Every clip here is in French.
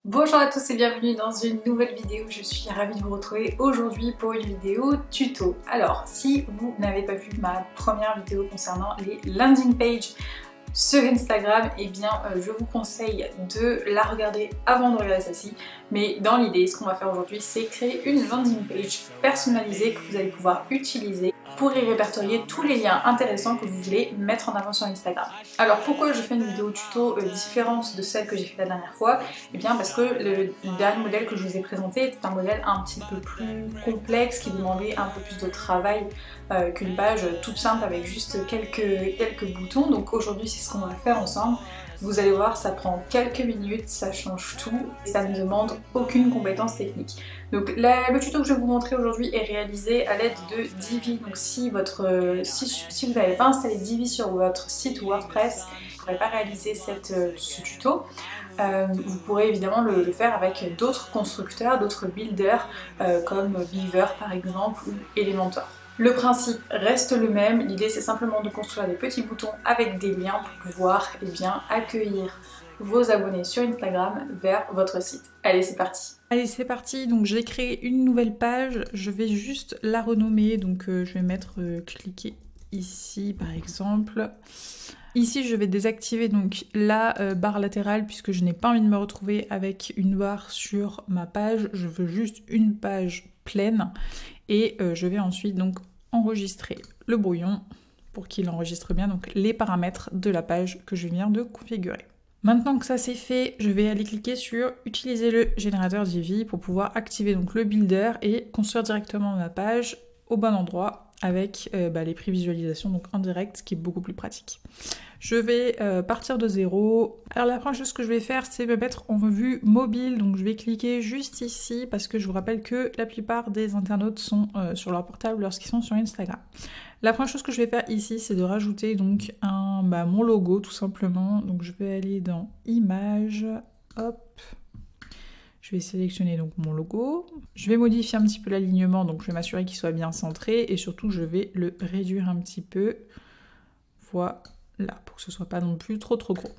Bonjour à tous et bienvenue dans une nouvelle vidéo. Je suis ravie de vous retrouver aujourd'hui pour une vidéo tuto. Alors, si vous n'avez pas vu ma première vidéo concernant les landing pages sur Instagram, eh bien je vous conseille de la regarder avant de regarder celle-ci. Mais dans l'idée, ce qu'on va faire aujourd'hui, c'est créer une landing page personnalisée que vous allez pouvoir utiliser pour y répertorier tous les liens intéressants que vous voulez mettre en avant sur Instagram. Alors pourquoi je fais une vidéo tuto différente de celle que j'ai faite la dernière fois? Eh bien parce que le dernier modèle que je vous ai présenté était un modèle un petit peu plus complexe qui demandait un peu plus de travail qu'une page toute simple avec juste quelques boutons. Donc aujourd'hui c'est ce qu'on va faire ensemble. Vous allez voir, ça prend quelques minutes, ça change tout, et ça ne demande aucune compétence technique. Donc le tuto que je vais vous montrer aujourd'hui est réalisé à l'aide de Divi. Donc si vous n'avez pas installé Divi sur votre site WordPress, vous ne pourrez pas réaliser ce tuto. Vous pourrez évidemment le faire avec d'autres constructeurs, d'autres builders comme Beaver par exemple ou Elementor. Le principe reste le même, l'idée c'est simplement de construire des petits boutons avec des liens pour pouvoir accueillir vos abonnés sur Instagram vers votre site. Allez, c'est parti! Allez, c'est parti, donc j'ai créé une nouvelle page, je vais juste la renommer, donc je vais mettre cliquer ici par exemple. Ici je vais désactiver donc la barre latérale puisque je n'ai pas envie de me retrouver avec une barre sur ma page, je veux juste une page pleine et je vais ensuite donc enregistrer le brouillon pour qu'il enregistre bien donc les paramètres de la page que je viens de configurer. Maintenant que ça c'est fait, je vais aller cliquer sur utiliser le générateur Divi pour pouvoir activer donc le builder et construire directement ma page au bon endroit avec les prévisualisations donc en direct, ce qui est beaucoup plus pratique. Je vais partir de zéro. Alors la première chose que je vais faire, c'est me mettre en vue mobile, donc je vais cliquer juste ici parce que je vous rappelle que la plupart des internautes sont sur leur portable lorsqu'ils sont sur Instagram. La première chose que je vais faire ici, c'est de rajouter donc mon logo tout simplement. Donc je vais aller dans Images, hop. Je vais sélectionner donc mon logo. Je vais modifier un petit peu l'alignement, donc je vais m'assurer qu'il soit bien centré et surtout je vais le réduire un petit peu. Voilà, pour que ce soit pas non plus trop gros.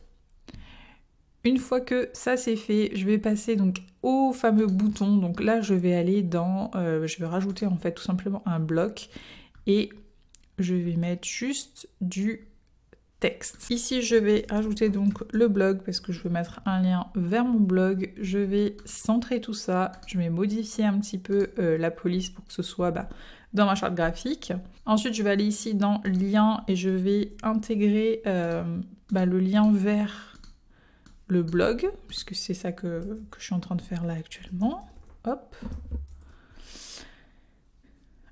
Une fois que ça c'est fait, je vais passer donc au fameux bouton. Donc là je vais aller dans, je vais rajouter en fait tout simplement un bloc et je vais mettre juste du texte. Ici je vais rajouter donc le blog parce que je veux mettre un lien vers mon blog. Je vais centrer tout ça, je vais modifier un petit peu la police pour que ce soit dans ma charte graphique. Ensuite je vais aller ici dans lien et je vais intégrer le lien vers le blog puisque c'est ça que je suis en train de faire là actuellement. Hop.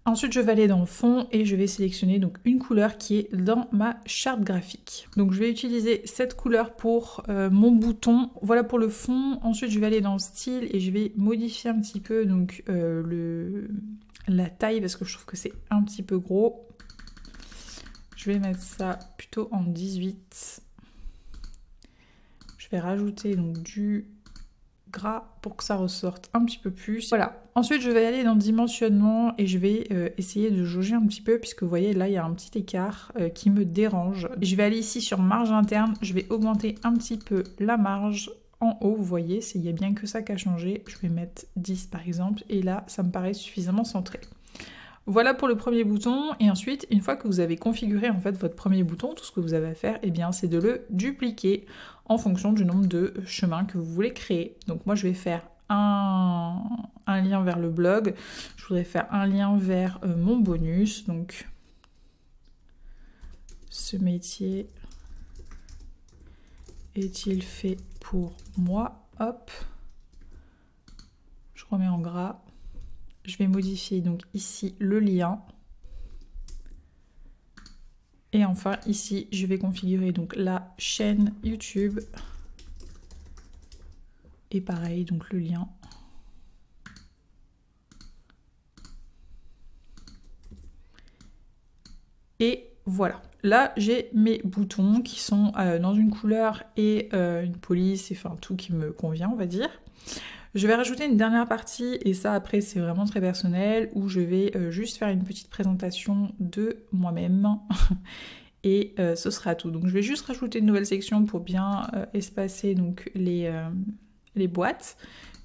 Ensuite, je vais aller dans fond et je vais sélectionner donc une couleur qui est dans ma charte graphique. Donc je vais utiliser cette couleur pour mon bouton. Voilà pour le fond. Ensuite, je vais aller dans style et je vais modifier un petit peu donc la taille parce que je trouve que c'est un petit peu gros. Je vais mettre ça plutôt en 18. Je vais rajouter donc du gras pour que ça ressorte un petit peu plus. Voilà. Ensuite, je vais aller dans dimensionnement et je vais essayer de jauger un petit peu puisque vous voyez là, il y a un petit écart qui me dérange. Je vais aller ici sur marge interne. Je vais augmenter un petit peu la marge en haut. Vous voyez, il n'y a bien que ça qui a changé. Je vais mettre 10 par exemple et là, ça me paraît suffisamment centré. Voilà pour le premier bouton et ensuite, une fois que vous avez configuré en fait votre premier bouton, tout ce que vous avez à faire, eh bien, c'est de le dupliquer en fonction du nombre de chemins que vous voulez créer. Donc moi, je vais faire un lien vers le blog, je voudrais faire un lien vers mon bonus, donc ce métier est-il fait pour moi? Hop, je remets en gras. Je vais modifier donc ici le lien. Et enfin ici, je vais configurer donc la chaîne YouTube. Et pareil, donc le lien. Et voilà. Là, j'ai mes boutons qui sont dans une couleur et une police, enfin tout qui me convient, on va dire. Je vais rajouter une dernière partie, et ça après c'est vraiment très personnel, où je vais juste faire une petite présentation de moi-même, et ce sera tout. Donc je vais juste rajouter une nouvelle section pour bien espacer donc les boîtes.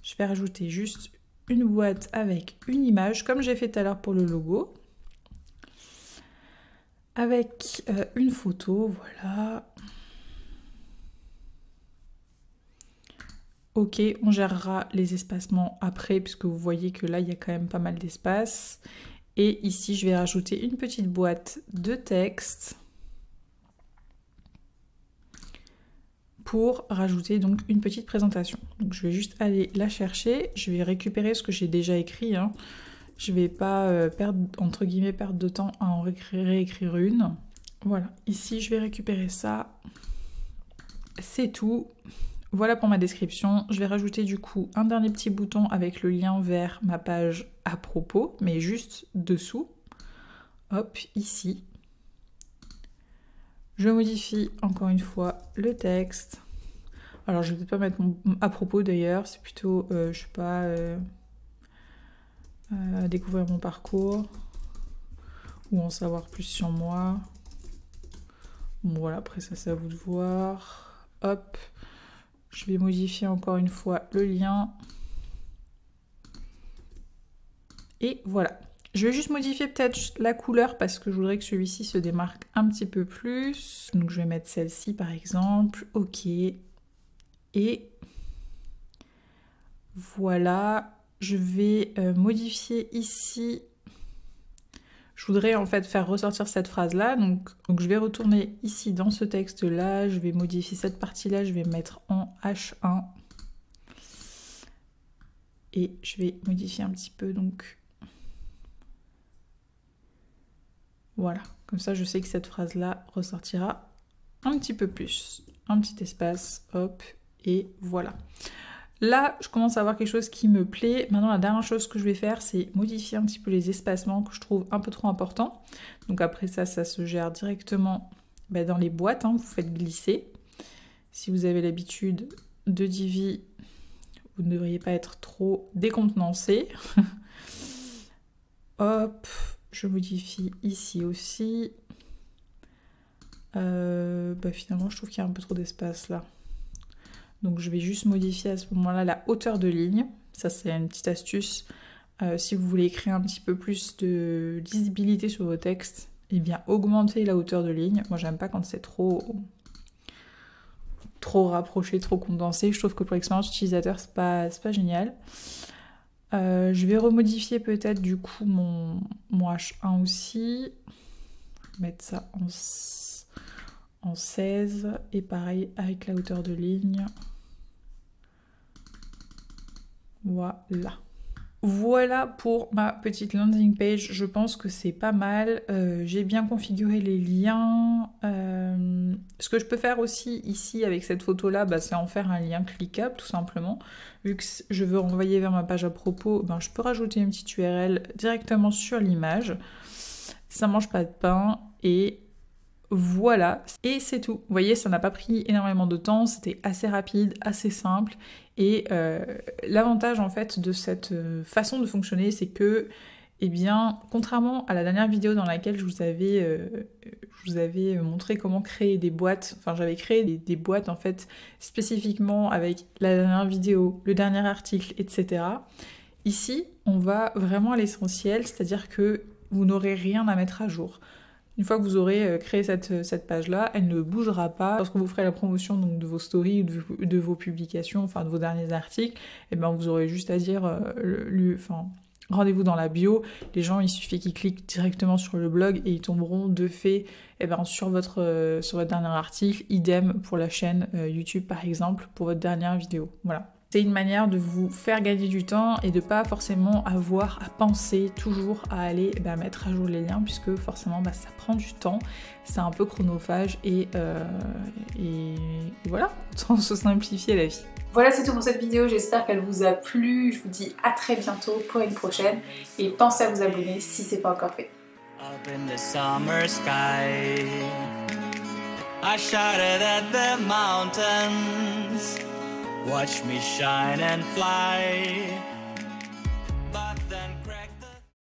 Je vais rajouter juste une boîte avec une image, comme j'ai fait tout à l'heure pour le logo. Avec une photo, voilà. Ok, on gérera les espacements après, puisque vous voyez que là, il y a quand même pas mal d'espace. Et ici, je vais rajouter une petite boîte de texte pour rajouter donc une petite présentation. Donc je vais juste aller la chercher, je vais récupérer ce que j'ai déjà écrit, hein. Je vais pas perdre, entre guillemets, perdre de temps à en réécrire une. Voilà, ici je vais récupérer ça, c'est tout. Voilà pour ma description. Je vais rajouter du coup un dernier petit bouton avec le lien vers ma page à propos, mais juste dessous. Hop, ici. Je modifie encore une fois le texte. Alors je vais peut-être pas mettre mon à propos d'ailleurs, c'est plutôt, je sais pas, découvrir mon parcours ou en savoir plus sur moi. Bon voilà, après ça c'est à vous de voir. Hop, je vais modifier encore une fois le lien. Et voilà. Je vais juste modifier peut-être la couleur parce que je voudrais que celui-ci se démarque un petit peu plus. Donc je vais mettre celle-ci par exemple. Ok. Et voilà. Je vais modifier ici. Je voudrais en fait faire ressortir cette phrase-là. Donc je vais retourner ici dans ce texte-là. Je vais modifier cette partie-là. Je vais mettre en H1. Et je vais modifier un petit peu donc... Voilà, comme ça je sais que cette phrase-là ressortira un petit peu plus. Un petit espace, hop, et voilà. Là, je commence à avoir quelque chose qui me plaît. Maintenant, la dernière chose que je vais faire, c'est modifier un petit peu les espacements que je trouve un peu trop importants. Donc après ça, ça se gère directement dans les boîtes, hein, vous faites glisser. Si vous avez l'habitude de Divi, vous ne devriez pas être trop décontenancé. Hop. Je modifie ici aussi. Finalement, je trouve qu'il y a un peu trop d'espace là. Donc, je vais juste modifier à ce moment-là la hauteur de ligne. Ça, c'est une petite astuce. Si vous voulez créer un petit peu plus de lisibilité sur vos textes, eh bien, augmentez la hauteur de ligne. Moi, j'aime pas quand c'est trop rapproché, trop condensé. Je trouve que pour l'expérience utilisateur, c'est pas génial. Je vais remodifier peut-être du coup mon H1 aussi. Mettre ça en 16 et pareil avec la hauteur de ligne. Voilà. Voilà pour ma petite landing page, je pense que c'est pas mal. J'ai bien configuré les liens. Ce que je peux faire aussi ici avec cette photo-là, c'est en faire un lien cliquable tout simplement. Vu que je veux renvoyer vers ma page à propos, je peux rajouter une petite URL directement sur l'image. Ça mange pas de pain et voilà. Et c'est tout. Vous voyez, ça n'a pas pris énormément de temps, c'était assez rapide, assez simple. Et l'avantage en fait de cette façon de fonctionner, c'est que, eh bien, contrairement à la dernière vidéo dans laquelle je vous avais montré comment créer des boîtes, enfin j'avais créé des boîtes en fait spécifiquement avec la dernière vidéo, le dernier article, etc. Ici, on va vraiment à l'essentiel, c'est-à-dire que vous n'aurez rien à mettre à jour. Une fois que vous aurez créé cette page-là, elle ne bougera pas. Lorsque vous ferez la promotion donc, de vos stories ou de vos publications, enfin de vos derniers articles, et vous aurez juste à dire rendez-vous dans la bio. Les gens, il suffit qu'ils cliquent directement sur le blog et ils tomberont de fait sur votre dernier article. Idem pour la chaîne YouTube par exemple, pour votre dernière vidéo. Voilà. C'est une manière de vous faire gagner du temps et de pas forcément avoir à penser toujours à aller mettre à jour les liens puisque forcément ça prend du temps, c'est un peu chronophage et voilà, autant se simplifier la vie. Voilà, c'est tout pour cette vidéo, j'espère qu'elle vous a plu, je vous dis à très bientôt pour une prochaine et pensez à vous abonner si c'est pas encore fait. Up in the summer sky, I shouted at the mountains. Watch me shine and fly.